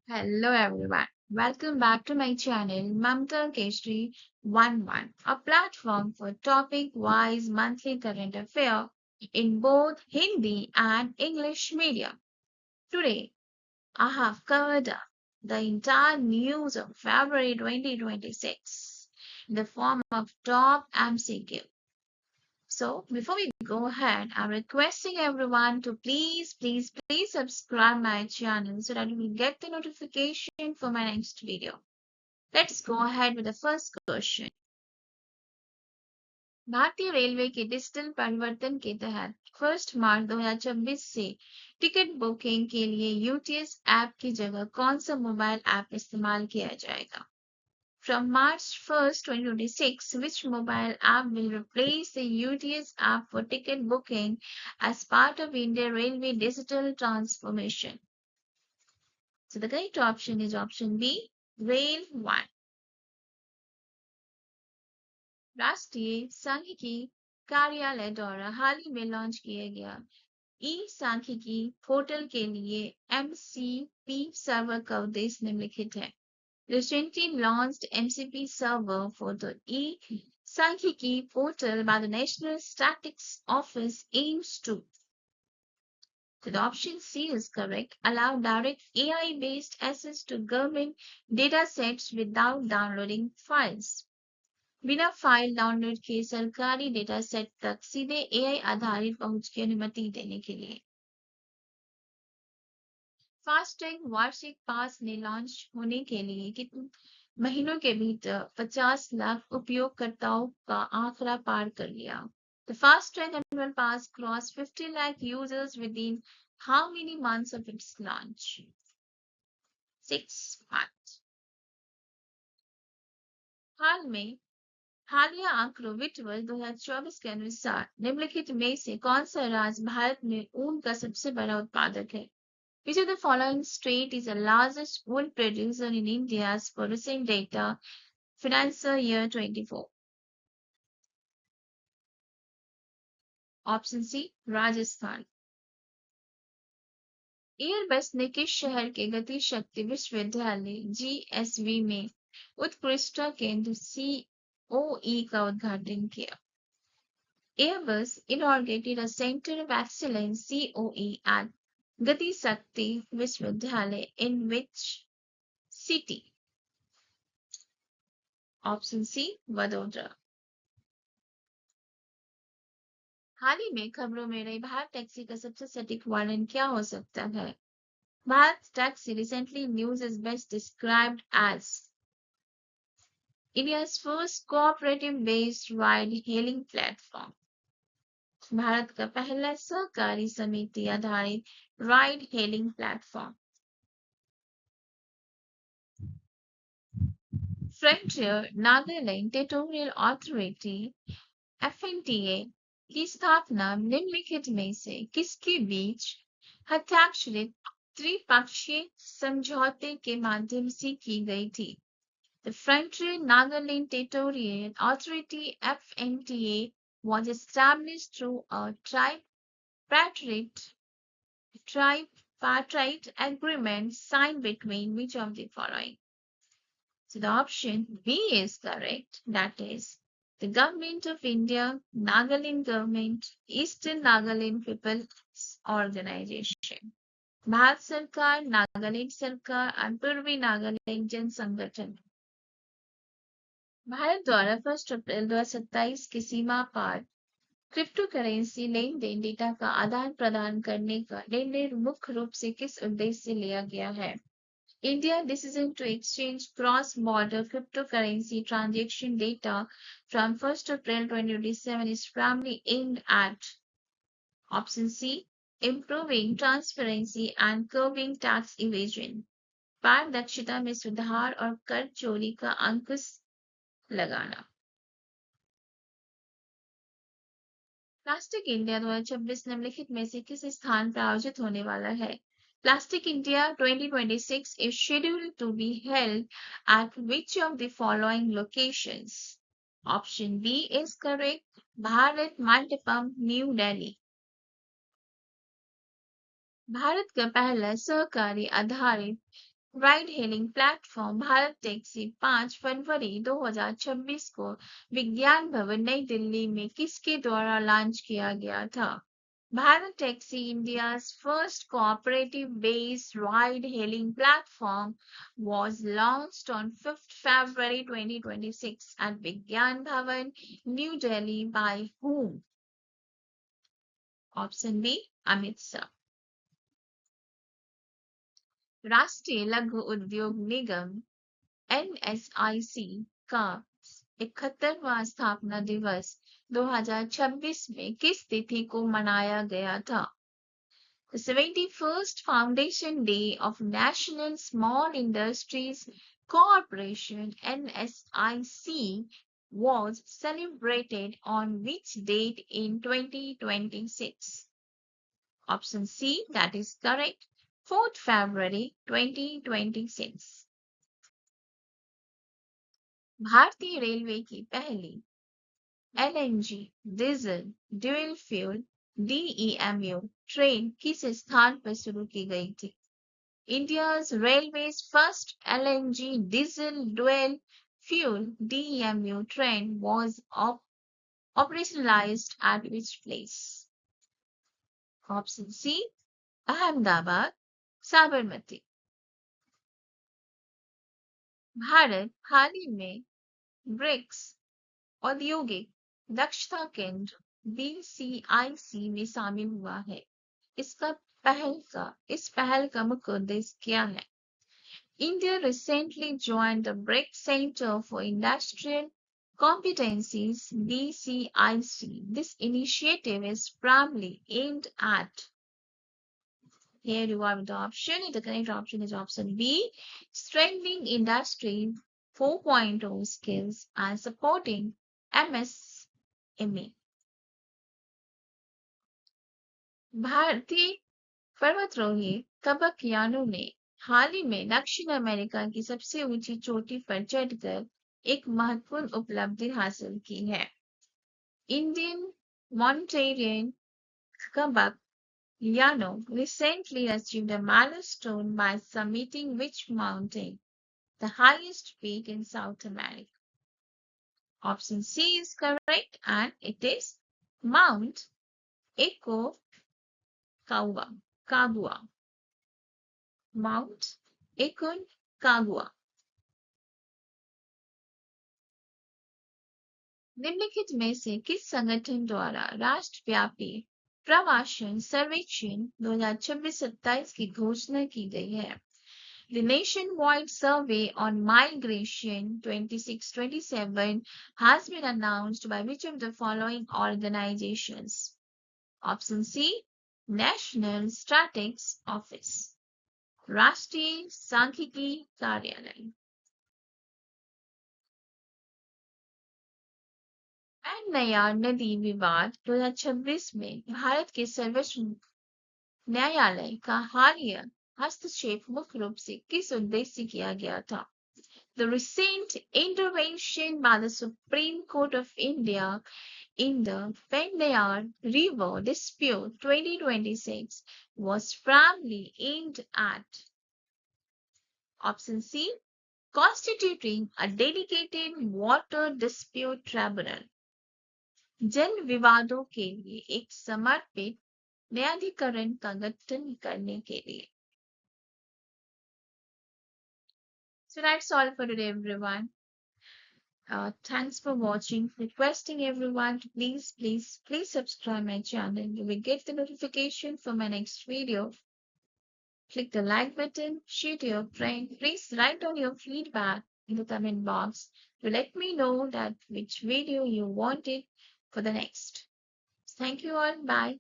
Hello everyone. Welcome back to my channel Mamta Keshri 11, a platform for topic-wise monthly current affair in both Hindi and English media. Today, I have covered up the entire news of February 2026 in the form of top MCQ. So, before we go ahead, I'm requesting everyone to please subscribe my channel so that you will get the notification for my next video. Let's go ahead with the first question. भारतीय railway के digital परिवर्तन के तहत 1 मार्च 2026 से ticket booking के लिए UTS app की जगह कौन सा मोबाइल ऐप इस्तेमाल किया जाएगा? From March 1st, 2026, which mobile app will replace the UTS app for ticket booking as part of Indian Railway digital transformation? So the correct option is option B, Rail 1. राष्ट्रीय सांख्यिकी कार्यालय द्वारा हाल ही में launch किया गया ई सांख्यिकी पोर्टल के लिए MCP सर्वर का उद्देश्य निम्नलिखित है. Recently launched MCP server for the e-Sankhiki portal by the National Statistics Office aims to. So the option C is correct. Allow direct AI-based access to government data sets without downloading files. बिना file download किए सरकारी data set तक सीधे AI आधारित पहुंच की अनुमति देने के लिए. फास्टैग वार्षिक पास ने लॉन्च होने के लिए कितने महीनों के भीतर 50 लाख उपयोगकर्ताओं का आंकड़ा पार कर लिया? The FASTag annual pass crossed 50 lakh users within how many months of its launch? 6 months. हालिया आंकड़ों वित्त वर्ष 2024 के अनुसार निम्नलिखित में से कौन सा राज्य भारत में ऊन का सबसे बड़ा उत्पादक है? Which of the following state is the largest wool producer in India as per recent data, financial year 24? Option C, Rajasthan. Airbus ने किस शहर के गति शक्ति विश्वविद्यालय GSV में उत्कृष्टता केंद्र COE का उद्घाटन किया? Airbus inaugurated a Center of Excellence COE at Gati Shakti Vishwavidyalaya in which city? Option C, Vadodara. हाल ही में खबरों में रही भारत टैक्सी का सबसे सटीक वर्णन क्या हो सकता है? Bharat taxi recently news is best described as India's first cooperative based ride hailing platform. Bharat का पहला सहकारी समिति आधारित ride hailing platform. Frontier Nagaland territorial authority FNTA की स्थापना निम्नलिखित में से किसके बीच हस्ताक्षरित त्रिपक्षीय समझौते के माध्यम से की गई थी? The Frontier Nagaland Territorial Authority FNTA was established through a tripartite agreement signed between which of the following? So the option B is correct. That is the Government of India, Nagaland Government, Eastern Nagaland People's Organization, Bharat सरकार, नागालैंड सरकार और पूर्वी नागालैंड जन संगठन. भारत द्वारा 1 अप्रैल 2027 की सीमा पार crypto currency लेन then data का आदान प्रदान करने का निर्णय मुख्य रूप से किस उद्देश्य से लिया गया है? India decision to exchange cross-border cryptocurrency transaction data from 1 April 2027 is primarily aimed at option C, improving transparency and curbing tax evasion, पारदर्शिता में सुधार और कर चोरी का अंकुश लगाना. प्लास्टिक इंडिया 2026 निम्नलिखित में से किस स्थान पर आयोजित होने वाला है? Plastic India 2026 is scheduled to be held at which of the following locations? Option B is correct. Bharat Mandapam, New Delhi. Bharat का पहला सहकारी आधारित ride hailing platform Bharat taxi 5 फरवरी 2026 को विज्ञान भवन नई दिल्ली में किसके द्वारा लॉन्च किया गया था? Bharat Taxi, India's first cooperative-based ride-hailing platform, was launched on 5th February 2026 at Vigyan Bhavan, New Delhi by whom? Option B, Amit Shah. राष्ट्रीय लघु उद्योग निगम NSIC का 71वां स्थापना दिवस 2026 में किस तिथि को मनाया गया था? The 71st Foundation Day of National Small Industries Corporation (NSIC) was celebrated on which date in 2026? Option C, that is correct, 4th February 2026. भारतीय रेलवे की पहली LNG diesel dual fuel DEMU train किस स्थान पर शुरू की गई थी? India's Railways first LNG diesel dual fuel DEMU train was operationalized at which place? Option C, Ahmedabad, Sabarmati. Bharat हाल ही में ब्रिक्स औद्योगिक दक्षता केंद्र BCIC में शामिल हुआ है। इस पहल का मुख्य उद्देश्य क्या है? India recently joined the BRICS Center for Industrial Competencies BCIC. This initiative is primarily aimed at. Here you are with the option. The correct option is option B, strengthening industry 4.0 skills and supporting MSME. भारतीय पर्वतारोही कबक यानु ने हाल ही में दक्षिण America की सबसे ऊंची चोटी पर चढ़कर एक महत्वपूर्ण उपलब्धि हासिल की है। इंडियन मॉन्टेरियन कबक यानु recently achieved a milestone by summiting which mountain, the highest peak in South America? Option C is correct and it is Mount Aconcagua. Mount Aconcagua. निम्नलिखित में से किस संगठन द्वारा राष्ट्रव्यापी प्रवासन सर्वेक्षण 2026-27 की घोषणा की गई है? The nationwide survey on migration 26-27 has been announced by which of the following organizations? Option C, National Statistics Office, राष्ट्रीय सांख्यिकी कार्यालय। नयार नदी विवाद 2026 में भारत के सर्वोच्च न्यायालय का हालिया हस्तक्षेप मुख्य रूप से किस उद्देश्य से किया गया था? The recent intervention by the Supreme Court of India in the Pendayar River dispute 2026 was primarily aimed at. Option C, constituting a dedicated water dispute tribunal, जल विवादों के लिए एक समर्पित न्यायाधिकरण का गठन करने के लिए। So that's all for today, everyone. Thanks for watching. Requesting everyone to please subscribe my channel. You will get the notification for my next video. Click the like button, share to your friend. Please write down your feedback in the comment box to let me know that which video you wanted for the next. Thank you all. Bye.